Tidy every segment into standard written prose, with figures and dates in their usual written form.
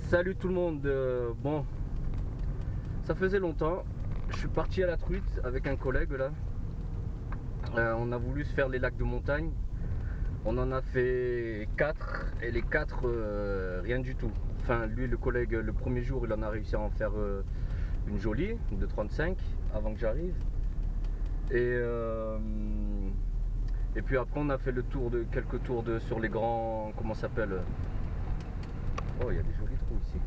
Salut tout le monde. Bon, ça faisait longtemps. Je suis parti à la truite avec un collègue là. On a voulu se faire les lacs de montagne. On en a fait 4 et les 4 rien du tout. Enfin, lui, le collègue, le premier jour, il en a réussi à en faire une jolie de 35 avant que j'arrive. Et puis après, on a fait quelques tours sur les grands. Comment ça s'appelle? Oh, il y a des jolis trous ici.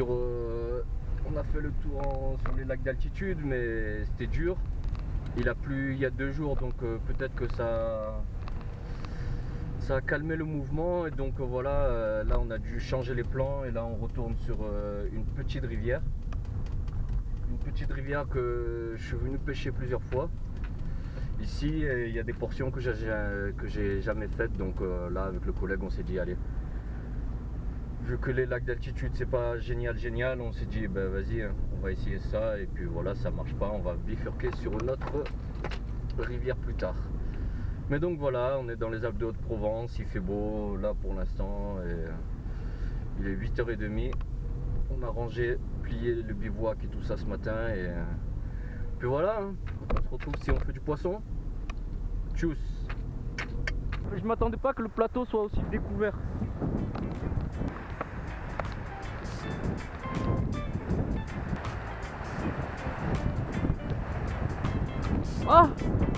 On a fait le tour sur les lacs d'altitude, mais c'était dur. Il a plu il y a 2 jours, donc peut-être que ça a calmé le mouvement. Et donc voilà, là on a dû changer les plans et là on retourne sur une petite rivière. Une petite rivière que je suis venu pêcher plusieurs fois. Ici, il y a des portions que j'ai jamais faites, donc là avec le collègue on s'est dit allez. Vu que les lacs d'altitude c'est pas génial, on s'est dit ben vas-y, hein, on va essayer ça et puis voilà, ça marche pas, on va bifurquer sur une autre rivière plus tard. Mais donc voilà, on est dans les Alpes de Haute-Provence, il fait beau là pour l'instant et il est 8h30. On a rangé, plié le bivouac et tout ça ce matin et puis voilà, hein, on se retrouve si on fait du poisson. Tchuss. Je m'attendais pas que le plateau soit aussi découvert. Ah,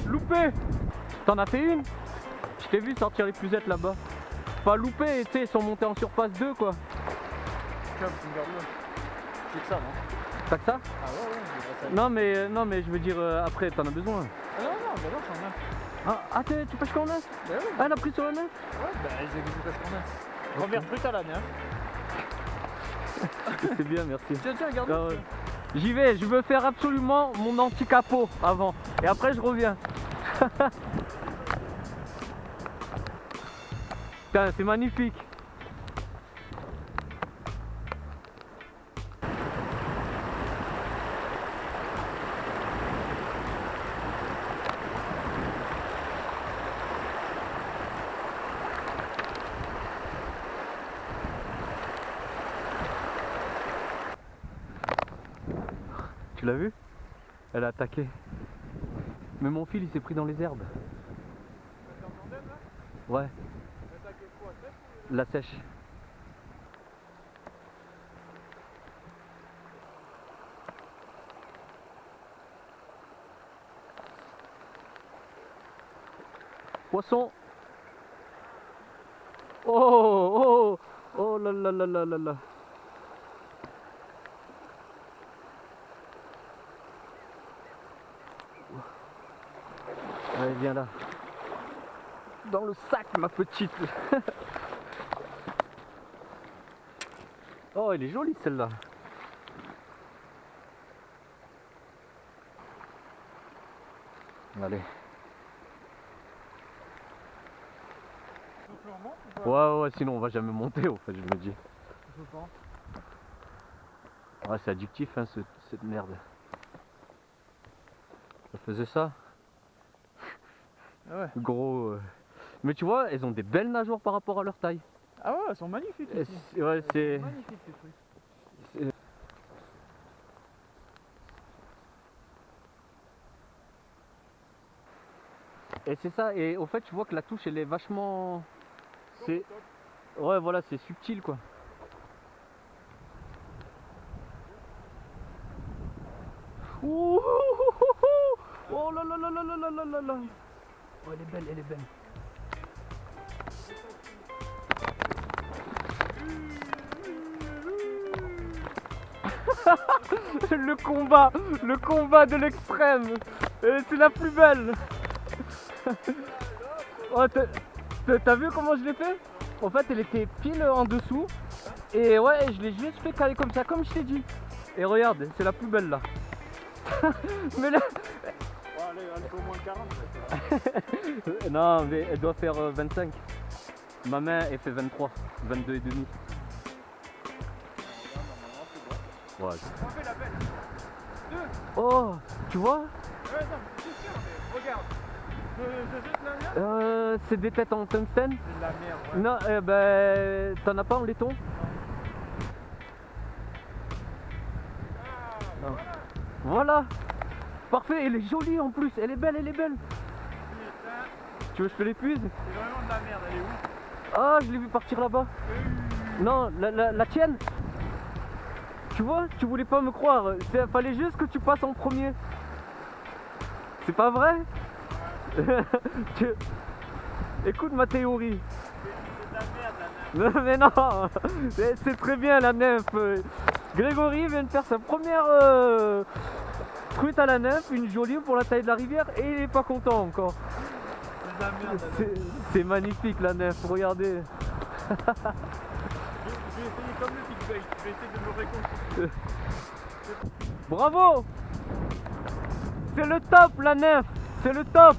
loupé. T'en as fait une? Je t'ai vu sortir les puzettes là-bas. Pas loupé, tu sais, ils sont montés en surface 2 quoi. Tiens, tu me gardes là. J'ai que ça, non? T'as que ça? Ah ouais, Non mais je veux dire après t'en as besoin. Ah non, bah non, j'en ai. Tu pêches qu'en neuf? Bah ouais. Ah, elle a pris sur la neuf? Ouais, bah j'ai que du pêche qu'on a. Première truite à l'année, hein. C'est bien, merci. Tiens, regarde. Ah ouais. J'y vais, je veux faire absolument mon anti-capot avant. Et après je reviens. Putain, c'est magnifique. Tu l'as vu? Elle a attaqué. Mais mon fil il s'est pris dans les herbes. Ouais. La sèche. Poisson. Oh, oh, oh là là là là là là. Allez, viens là. Dans le sac, ma petite. Oh, elle est jolie celle-là. Allez. Ouais, sinon on va jamais monter au fait, je me dis. Ouais, c'est addictif hein, cette merde. Ça faisait ça. Ah ouais. Gros. Mais tu vois, elles ont des belles nageoires par rapport à leur taille. Ah ouais, elles sont magnifiques. Ouais, c'est. Magnifiques ces trucs. Et c'est ça, et au fait tu vois que la touche elle est vachement. C'est. Ouais voilà, c'est subtil quoi. Ouh, oh là là là là là là là là là. Oh elle est belle, elle est belle. le combat de l'extrême. C'est la plus belle. Oh, t'as vu comment je l'ai fait? En fait elle était pile en dessous. Et ouais, je l'ai juste fait caler comme ça, comme je t'ai dit. Et regarde, c'est la plus belle là. Mais là... Ouais, elle fait au moins 40. Non, mais elle doit faire 25. Ma main, elle fait 23, 22 et demi. Ouais. On fait la belle. 2. Oh, tu vois? Ouais, non, c'est sûr, mais regarde. Je jette la mienne. C'est des têtes en tungstène? C'est de la merde, ouais. Non, ben, t'en as pas en laiton? Voilà. Parfait, elle est jolie en plus, elle est belle, elle est belle. Tu veux que je te l'épuise? C'est vraiment de la merde, elle est où? Ah, je l'ai vu partir là-bas. Non, la tienne. Tu vois, tu voulais pas me croire. Fallait juste que tu passes en premier. C'est pas vrai? Écoute ma théorie. C'est de la merde, la merde. Non, mais non, c'est très bien la nymphe. Grégory vient de faire sa première truite à la nymphe, une jolie pour la taille de la rivière, et il est pas content encore. C'est de la merde, la merde. C'est magnifique la nymphe, regardez. Je vais essayer comme le big bait, je vais essayer de me réconcilier. Bravo! C'est le top la nymphe, c'est le top.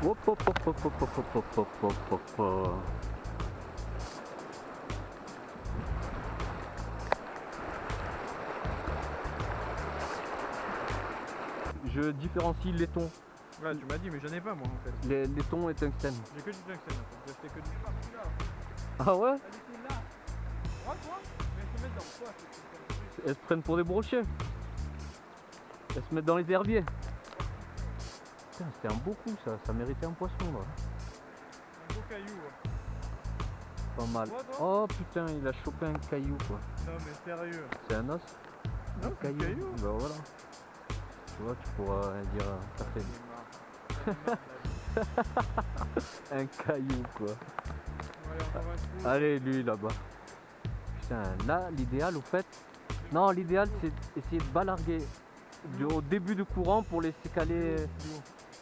Hop, hop, hop, hop, hop, hop, hop, hop, hop, hop, hop. Je différencie laiton. Ouais, tu m'as dit, mais j'en ai pas moi en fait. Les laitons et tungstène. J'ai que du tungstène en fait. J'ai que du. Ah ouais? Elle était là. Ouais, toi? Mais elle se met dans quoi? Elles se prennent pour des brochets. Elles se mettent dans les herbiers. Putain, c'était un beau coup ça, ça méritait un poisson là. Un beau caillou. Ouais. Pas mal. Toi, toi? Oh putain, il a chopé un caillou quoi. Non, mais sérieux. C'est un os? Non, c'est un caillou. Bah voilà. Tu vois, tu pourras dire ça fait un caillou quoi. Ouais, encore un coup. Allez, lui là-bas. Putain, là, l'idéal au fait. Non, l'idéal c'est essayer de balarguer au début du courant pour laisser caler.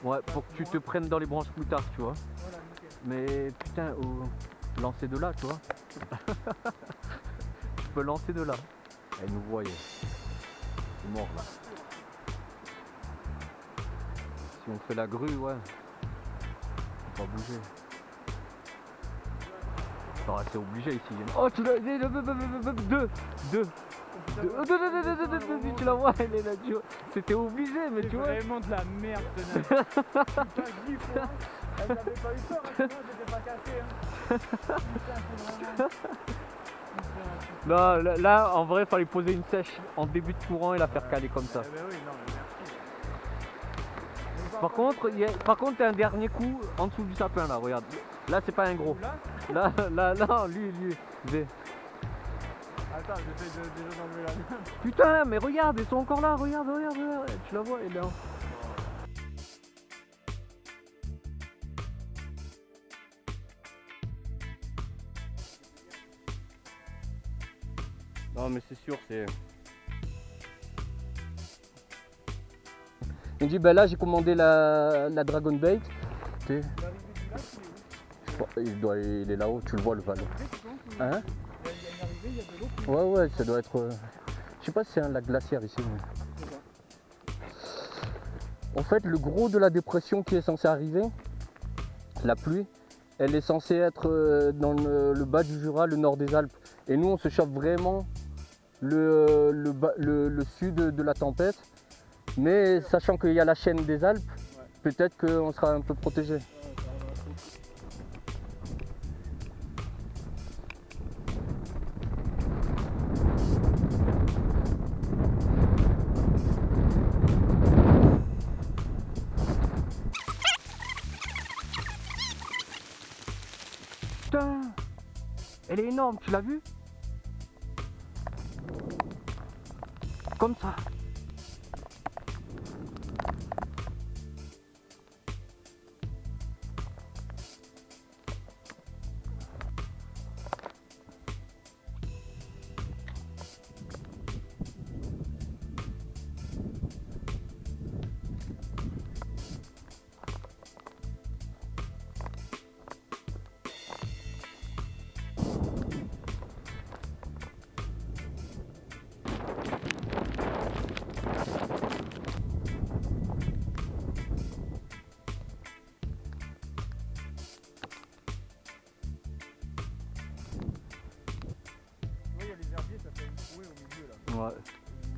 Ouais, pour que tu te prennes dans les branches plus tard, tu vois. Voilà, nickel. Mais putain, lancer de là, tu vois. Tu peux lancer de là. Elle nous voyait. C'est mort là. Si on fait la grue, ouais. Faut pas bouger. Non, c'est obligé ici. Oh, tu l'as. Deux. Tu la vois, elle est là. C'était obligé, mais C'est tu vois. vraiment de la merde, ce nain. Putain, griffe, hein. Elle n'avait pas eu peur, hein, sinon elle s'était pas cassée. Hein. Putain, c'est vraiment. Non, là, en vrai, fallait poser une sèche en début de courant et la faire caler comme ça. Eh ben oui, non, mais merci. Par contre, t'as un dernier coup en dessous du sapin là, regarde. Là, c'est pas un gros. Là, Non, lui. attends, j'essaie déjà d'enlever la mienne. Putain, mais regarde, ils sont encore là, regarde. Tu la vois, elle est là. Non, mais c'est sûr, c'est. Il me dit, ben là, j'ai commandé la Dragon Bait. Tu sais, il est là-haut, tu le vois le vallon. Hein? Il y a une arrivée, il y a de l'eau. Ouais, ça doit être. Je sais pas si c'est un lac glaciaire ici. Mais... En fait, le gros de la dépression qui est censé arriver, la pluie, elle est censée être dans le bas du Jura, le nord des Alpes. Et nous, on se chauffe vraiment le sud de la tempête. Mais sachant qu'il y a la chaîne des Alpes, peut-être qu'on sera un peu protégé. Putain, elle est énorme, tu l'as vue? Comme ça. Il y a les herbiers, ça fait une trouée au milieu là. Ouais.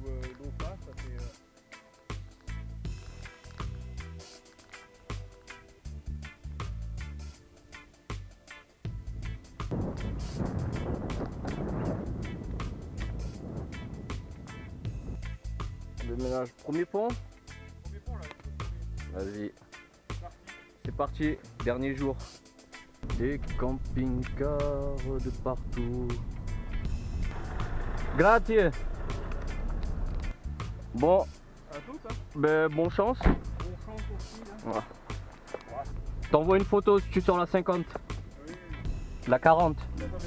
Où l'eau passe, ça fait. le ménage. Premier pont. Premier pont là. Vas-y. C'est parti. C'est parti. Dernier jour. Des camping-cars de partout. Grazie. Bon, À tous hein. ben bonne chance. Bon chance aussi hein. Voilà. T'envoies une photo si tu sors la 50. Oui. La 40. Ça m'étonnerait.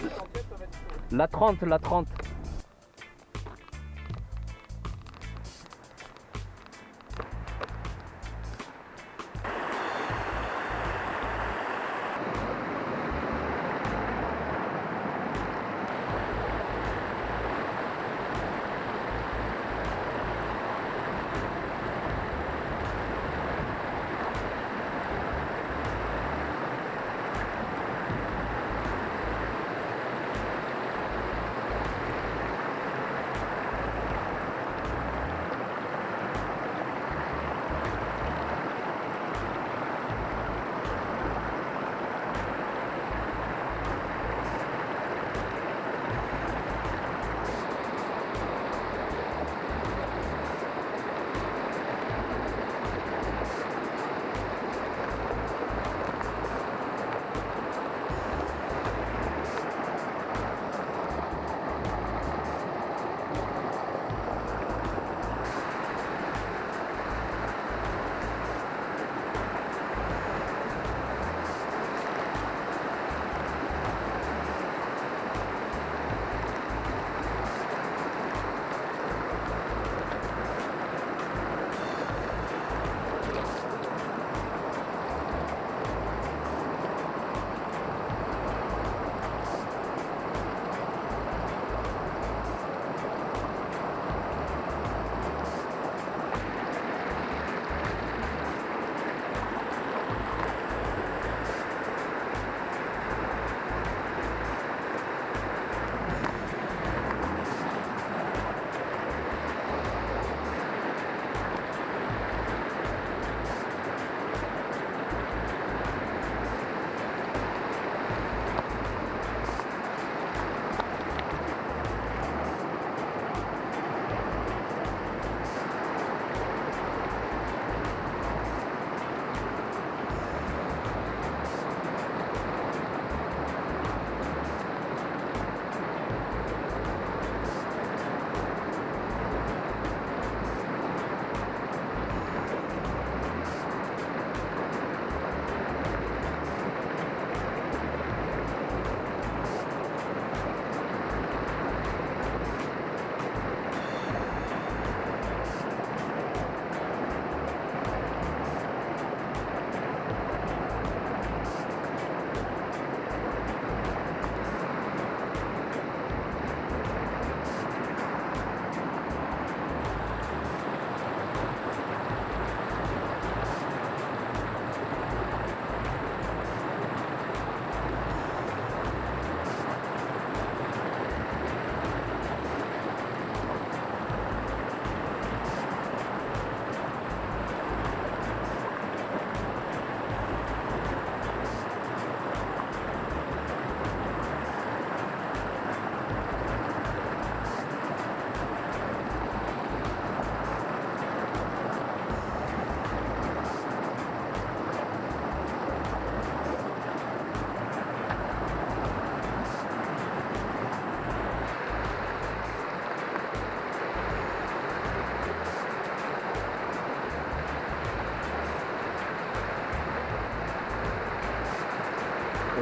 Le 37 ça va être chaud. La 30, la 30.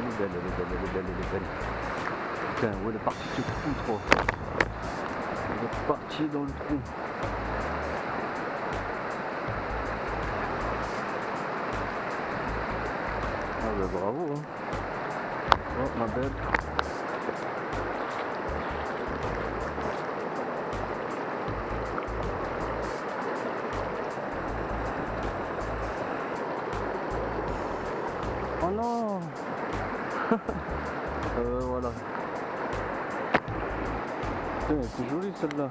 Elle est belle, elle est belle, elle est belle, elle est belle. Putain, où elle est partie ce trou trop. Elle est partie dans le trou. Ah bah bravo hein. Oh ma belle. Oh non. Voilà. Putain, c'est joli celle-là.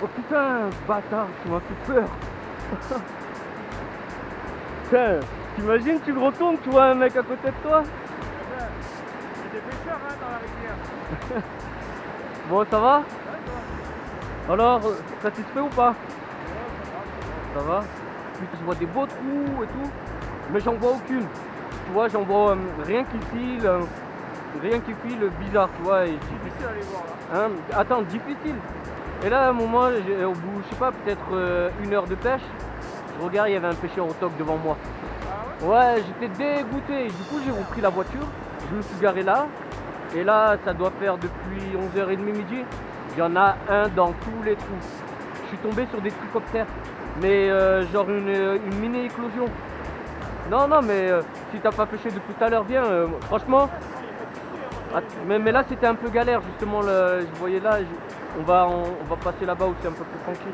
Oh putain, bâtard, tu m'as fait peur. Putain, t'imagines, tu le retournes, tu vois un mec à côté de toi. Il y a des pêcheurs hein, dans la rivière. Bon, ça va? Ouais, toi. Alors, satisfait ou pas? Ça va? Putain, je vois des beaux trous et tout, mais j'en vois aucune. Tu vois, j'en vois rien qui file, bizarre, tu vois. Et Difficile à aller voir là. hein, attends, difficile. Et là, à un moment, au bout, je sais pas, peut-être 1 heure de pêche, je regarde, il y avait un pêcheur au toc devant moi. Ah ouais? Ouais, j'étais dégoûté. Du coup, j'ai repris la voiture, je me suis garé là. Et là, ça doit faire depuis 11h30 midi. Il y en a un dans tous les trous. Je suis tombé sur des trichoptères. Mais genre une mini-éclosion. Non, non, mais si t'as pas pêché depuis tout à l'heure, viens. Franchement, mais là, c'était un peu galère, justement. Je voyais là, on va passer là-bas où c'est un peu plus tranquille.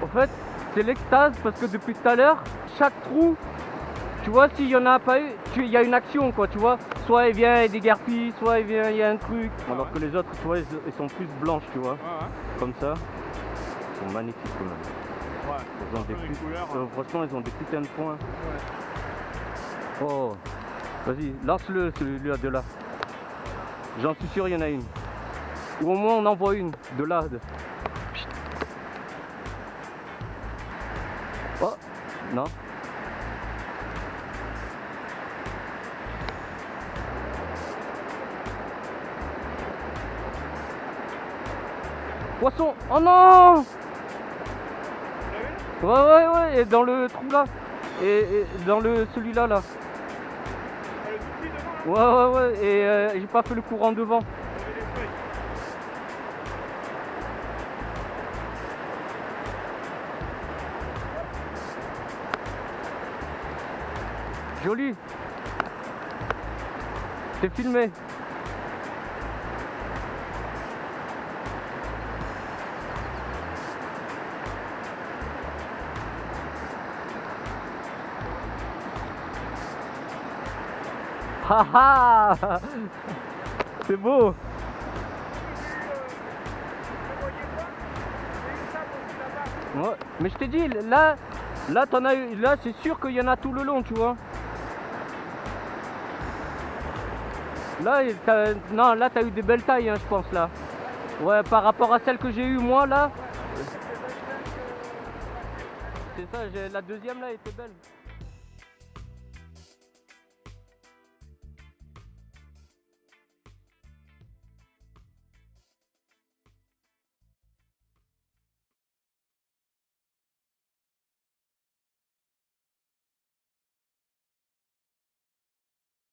En fait, c'est l'extase parce que depuis tout à l'heure, chaque trou, tu vois, s'il y en a pas eu, il y a une action, quoi, tu vois. Soit il vient et déguerpille, soit il vient, il y a un truc. Alors que les autres, tu vois, ils sont plus blanches, tu vois. Ouais, Comme ça. Ils sont magnifiques, quand même. ouais. Ils ont des Une putains, couleur. franchement, ils ont des putains de points. Ouais. Oh, vas-y, lance-le, celui-là de là. J'en suis sûr, il y en a une. Ou au moins, on en voit une, de là. Oh, non. Poisson! Oh non! Ouais, et dans le trou là. Et dans celui-là, là. Le tout petit devant là. Ouais, et j'ai pas fait le courant devant. Il y avait des feuilles. Joli. C'est filmé. Haha. C'est beau. Ouais, mais je t'ai dit, là t'en as eu, là c'est sûr qu'il y en a tout le long, tu vois. Là, non, là t'as eu des belles tailles, hein, je pense là. Ouais, par rapport à celle que j'ai eue moi là. C'est ça, la deuxième là était belle.